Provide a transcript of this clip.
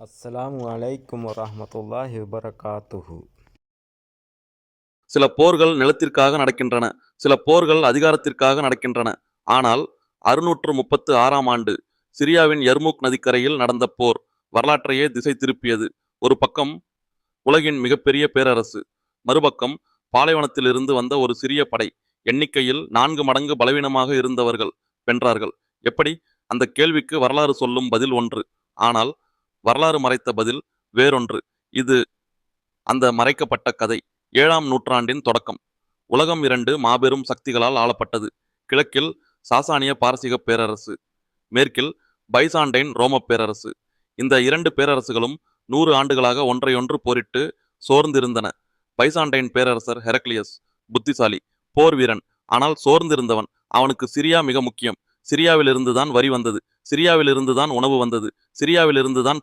அஸ்ஸலாமு அலைக்கும் வரஹ்மத்துல்லாஹி வபரகாத்துஹு. சில போர்கள் நிலத்திற்காக நடக்கின்றன, சில போர்கள் அதிகாரத்திற்காக நடக்கின்றன. ஆனால் 636ஆம் ஆண்டு சிரியாவின் யர்முக் நதிக்கரையில் நடந்த போர் வரலாற்றையே திசை திருப்பியது. ஒரு பக்கம் உலகின் மிகப்பெரிய பேரரசு, மறுபக்கம் பாலைவனத்திலிருந்து வந்த ஒரு சிறிய படை. எண்ணிக்கையில் 4 மடங்கு பலவீனமாக இருந்தவர்கள் வென்றார்கள். எப்படி? அந்த கேள்விக்கு வரலாறு சொல்லும் பதில் ஒன்று, ஆனால் வரலாறு மறைத்த பதில் வேறொன்று. இது அந்த மறைக்கப்பட்ட கதை. 7ஆம் நூற்றாண்டின் தொடக்கம். உலகம் 2 மாபெரும் சக்திகளால் ஆளப்பட்டது. கிழக்கில் சாசானிய பாரசீக பேரரசு, மேற்கில் பைசாண்டைன் ரோமப் பேரரசு. இந்த 2 பேரரசுகளும் 100 ஆண்டுகளாக ஒன்றையொன்று போரிட்டு சோர்ந்திருந்தன. பைசாண்டைன் பேரரசர் ஹெரக்லியஸ் புத்திசாலி, போர் வீரன், ஆனால் சோர்ந்திருந்தவன். அவனுக்கு சிரியா மிக முக்கியம். சிரியாவிலிருந்துதான் வரி வந்தது, சிரியாவிலிருந்துதான் உணவு வந்தது, சிரியாவிலிருந்துதான்